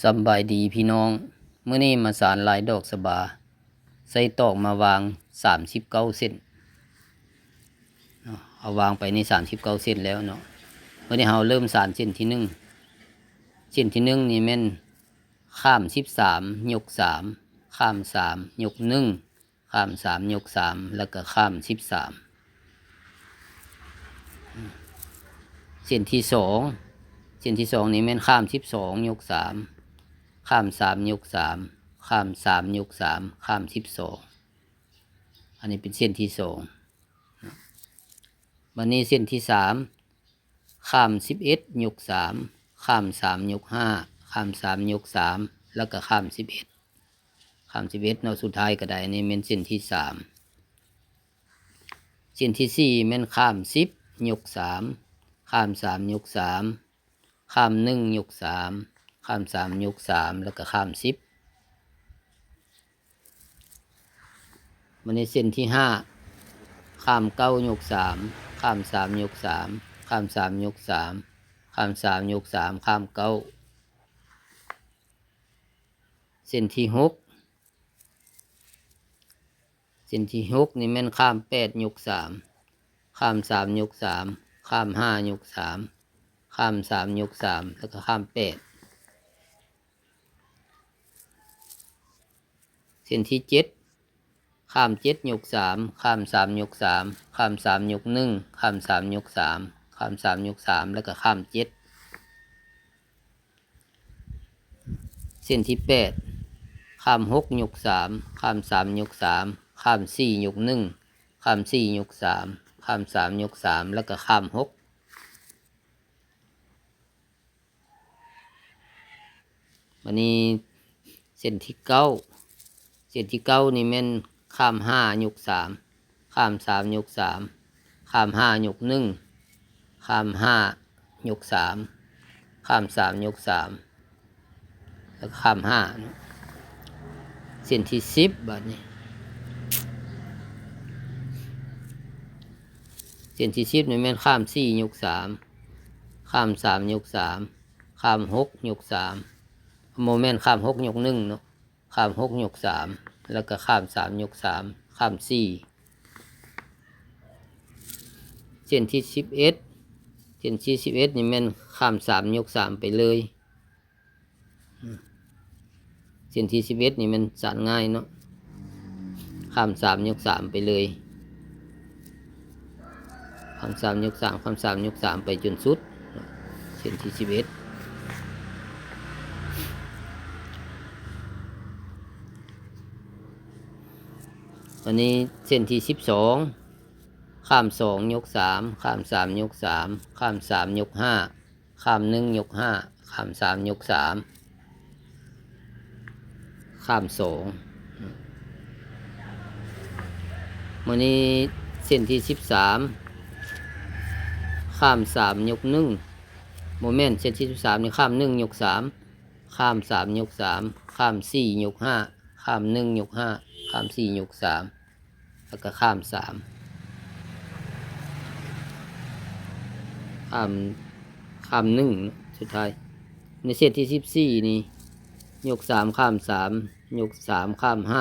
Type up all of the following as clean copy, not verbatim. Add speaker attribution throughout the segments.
Speaker 1: สำบายดีพี่น้องมื้อนี้มาสารลายดอกสะบาใส่ตอกมาวาง39เส้นเอาวางไปนี่39เส้นแล้วเนาะมื้อนี้เราเริ่มสารเส้นที่1เส้นที่1นี่แม่นข้าม13ยก3ข้าม3ยก1ข้าม3ยก3แล้วก็ข้าม13เส้นที่2เส้นที่2นี่แม่นข้าม12ยก3ข้าม3ยก3ข้าม3ยก3ข้าม12อันนี้เป็นเส้นที่2วันนี้เส้นที่3ข้าม11ยก3ข้าม3ยก5ข้าม3ยก3แล้วก็ข้าม11ข้าม11เนาะสุดท้ายก็ได้นี่เป็นเส้นที่3เส้นที่4แม่นข้าม10ยก3ข้าม3ยก3ข้าม1ยก3ข้าม3ยก3แล้วก็ข้าม10วันนี้เส้นที่5ข้าม9ยก3ข้าม3ยก3ข้าม3ยก3ข้าม3ยก3ข้าม9เส้นที่6เส้นที่6นี่แม่นข้าม8ยก3ข้าม3ยก3ข้าม5ยก3ข้าม3ยก3แล้วก็ข้าม8เส้นที่7ข้าม7ยก3ข้าม3ยก3ข้าม3ยก1ข้าม3ยก3ข้าม3ยก3แล้วก็ข้าม7เส้นที่8ข้าม6ยก3ข้าม3ยก3ข้าม4ยก1ข้าม4ยก3ข้าม3ยก3แล้วก็ข้าม6วันนี้เส้นที่9เส้นที่9นี่แม่นข้าม5ยก3ข้าม3ยก3ข้าม5ยก1ข้าม5ยก3ข้าม3ยก3แล้วข้าม5เส้นที่10บัดนี้เส้นที่10นี่แม่นข้าม4ยก3ข้าม3ยก3ข้าม6ยก3โมเมนต์ข้าม6ยก1เนาะข้าม6ยก3แล้วก็ข้าม3ยก3ข้าม4เส้นที่11เส้นที่11นี่แม่นข้าม3ยก3ไปเลยเส้นที่11นี่มันสานง่ายเนาะข้าม3ยก3ไปเลยข้าม3ยก3ข้าม3ยก3ไปจนสุดเส้นที่11วันนี้เส้นที่12ข้าม2ยก3ข้าม3ยก3ข้าม3ยก5ข้าม1ยก5ข้าม3ยก3ข้าม2วันนี้เส้นที่13ข้าม3ยก1โมเมนต์เส้นที่13นี่ข้าม1ยก3ข้าม3ยก3ข้าม4ยก5ข้าม1ยก5ข้าม4ยก3แล้วก็ข้าม3ข้าม1สุดท้ายในเส้นที่14นี่ยก3ข้าม3ยก3ข้าม5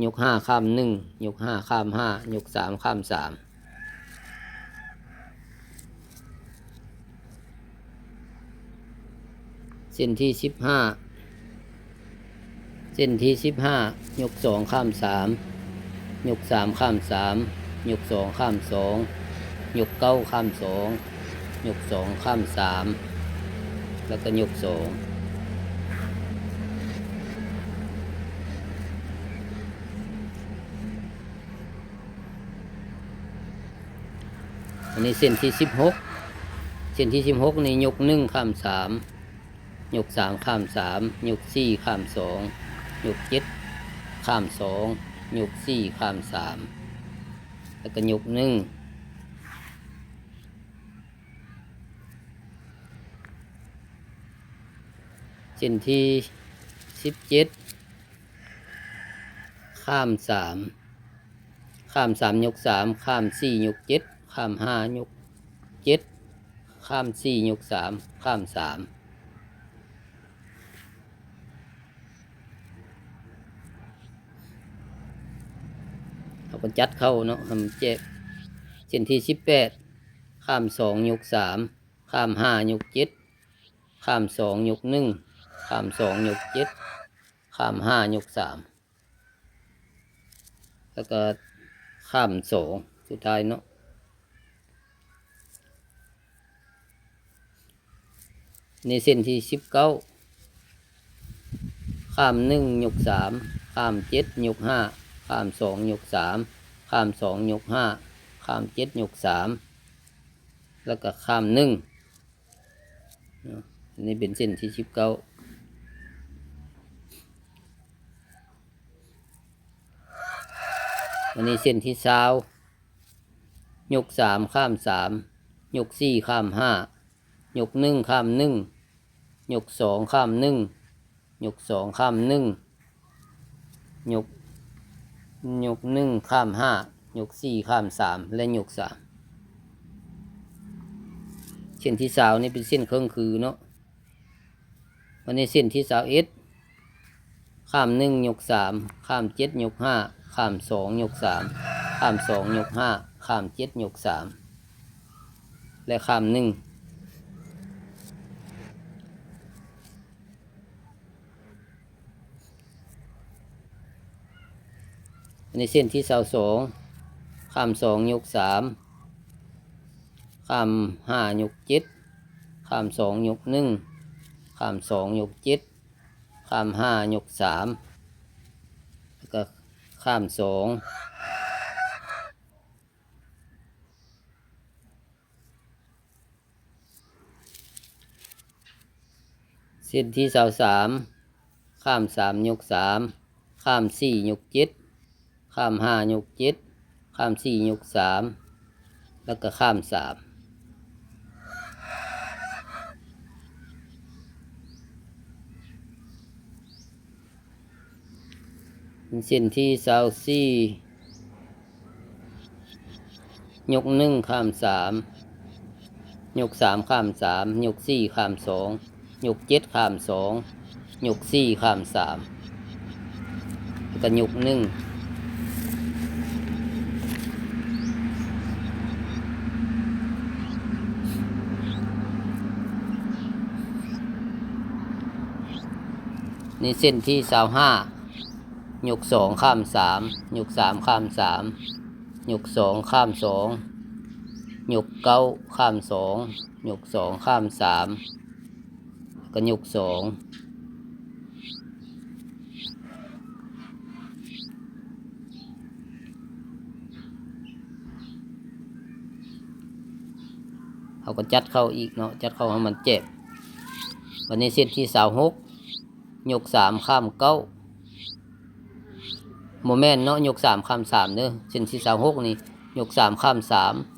Speaker 1: ยก5ข้าม1ยก5ข้าม5ยก3ข้าม3เส้นที่15เส้นที่15ยก2ข้าม3ยก3ข้าม3ยก2ข้าม2ยก9ข้าม2ยก2ข้าม3แล้วก็ยก2อันนี้เส้นที่16เส้นที่16นี่ยก1ข้าม3ยก3ข้าม3ยก4ข้าม2ยก7ข้าม2ยก4ข้าม3แล้วก็ยก1เส้นที่17ข้าม3ข้าม3ยก3ข้าม4ยก7ข้าม5ยก7ข้าม4ยก3ข้าม3 เราก็จัดเข้าเนาะทำเจ็บเส้นที่18ข้าม2ยก3ข้าม5ยก7ข้าม2ยก1ข้าม2ยก7ข้าม5ยก3แล้วก็ข้าม2สุดท้ายเนาะในเส้นที่19ข้าม1ยก3ข้าม7ยก5ข้าม2ยก3ข้าม2ยก5ข้าม7ยก3แล้วก็ข้าม1อันนี้เป็นเส้นที่19อันนี้เส้นที่20ยก3ข้าม3ยก4ข้าม5ยก1ข้าม1ยก2ข้าม1ยก2ข้าม1ยก1ข้าม5ยก4ข้าม3และยก3เส้นที่20นี่เป็นเส้นเครื่องคือเนาะวันนี้เส้นที่21ข้าม1ยก3ข้าม7ยก5ข้าม2ยก3ข้าม2ยก5ข้าม7ยก3และข้าม1ในเส้นที่22ข้าม2ยก3ข้าม5ยก7ข้าม2ยก1ข้าม2ยก7ข้าม5ยก3แล้วก็ข้าม2เส้นที่23ข้าม3ยก3ข้าม4ยก7ข้าม5ยก7ข้าม4ยก3แล้วก็ข้าม3เส้นที่24ยก1ข้าม3ยก3ข้าม3ยก4ข้าม2ยก7ข้าม2ยก4ข้าม3แล้วก็ยก1นี่เส้นที่25ยก2ข้าม3ยก3ข้าม3ยก2ข้าม2ยก9ข้าม2ยก2ข้าม3ก็ยก2เขาก็จัดเข้าอีกเนาะจัดเข้าให้มันเจ็บวันนี้เส้นที่26ยก3ข้าม9โมเมนต์เนาะยก3ข้าม3เด้อเส้นที่26นี่ยก3ข้าม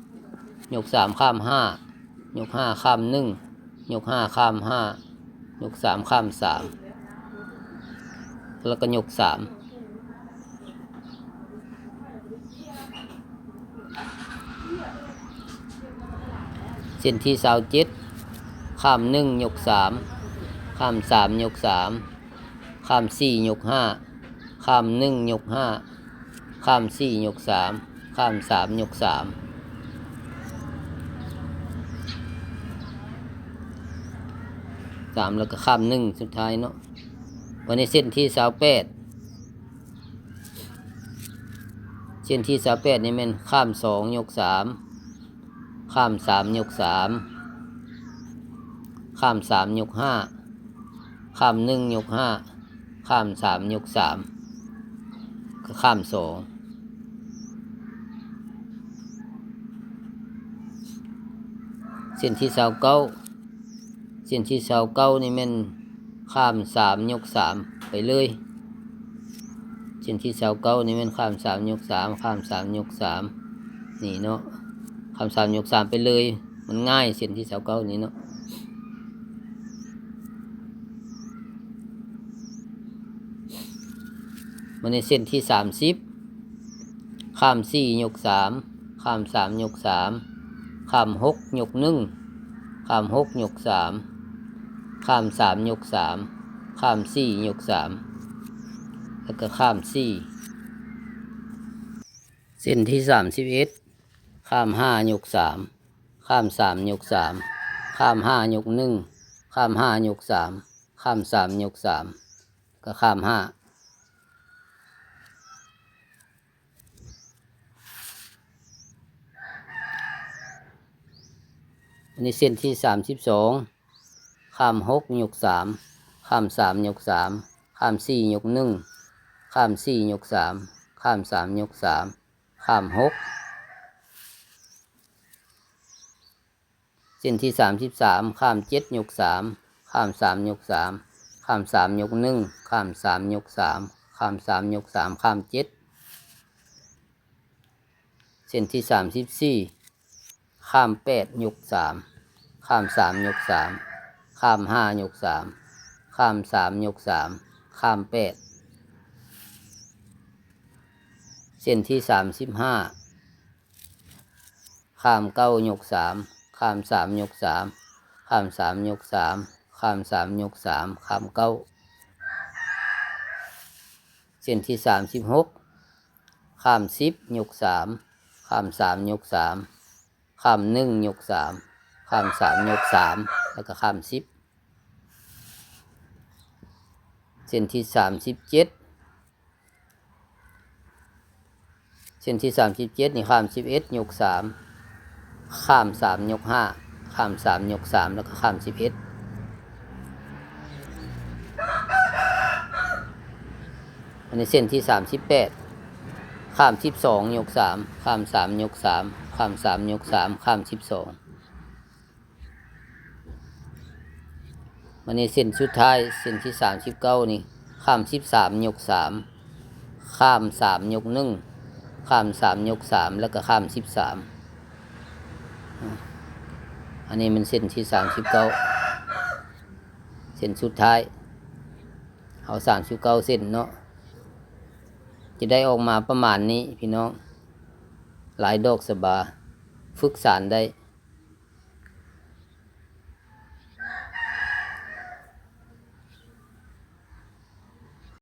Speaker 1: 3ยก3ข้าม5ยก5ข้าม1ยก5ข้าม5ยก3ข้าม3แล้วก็ยก3เส้นที่27ข้าม1ยก3ข้าม3ยก3ข้าม4ยก5ข้าม1ยก5ข้าม4ยก3ข้าม3ยก3แล้วก็ข้าม1สุดท้ายเนาะวันนี้เส้นที่28เส้นที่28นี่มันข้าม2ยก3ข้าม3ยก3ข้าม3ยก5ข้าม1ยก5ข้าม3ยก3ก็ข้าม2เส้นที่29เส้นที่29นี่มันข้าม3ยก3ไปเลยเส้นที่29นี่มันข้าม3ยก3ข้าม3ยก3นี่เนาะข้าม3ยก3ไปเลยมันง่ายเส้นที่29นี้เนาะมันในเส้นที่30ข้าม4ยก3ข้าม3ยก3ข้าม6ยก1ข้าม6ยก3ข้าม3ยก3ข้าม4ยก3แล้วก็ข้าม4 เส้นที่31ข้าม5ยก3ข้าม3ยก3ข้าม5ยก1ข้าม5ยก3ข้าม3ยก3ก็ข้าม5อันนี้เส้นที่32ข้าม6ยก3ข้าม3ยก3ข้าม4ยก1ข้าม4ยก3ข้าม3ยก3ข้าม6เส้นที่33ข้าม7ยก3ข้าม3ยก3ข้าม3ยก1ข้าม3ยก3ข้าม3ยก3ข้าม7เส้นที่34ข้าม8ยก3ข้าม3ยก3ข้าม5ยก3ข้าม3ยก3ข้าม8เส้นที่35ข้าม9ยก3ข้าม3ยก3ข้าม3ยก3ข้าม3ยก3ข้าม9เส้นที่36ข้าม10ยก3ข้าม3ยก3ข้าม1ยก3ข้าม3ยก3แล้วก็ข้าม10เส้นที่37เส้นที่37นี่ข้าม11ยก3ข้าม3ยก5ข้าม3ยก3แล้วก็ข้าม11อันนี้เส้นที่38ข้าม12ยก3ข้าม3ยก3ข้าม3ยก3ข้าม12อันนี้เส้นสุดท้ายเส้นที่39นี่ข้าม13ยก3ข้าม3ยก1ข้าม3ยก3แล้วก็ข้าม13อันนี้มันเส้นที่39เส้นสุดท้ายเอา39เส้นเนาะจะได้ออกมาประมาณนี้พี่น้องหลายดอกสบาฝึกสานได้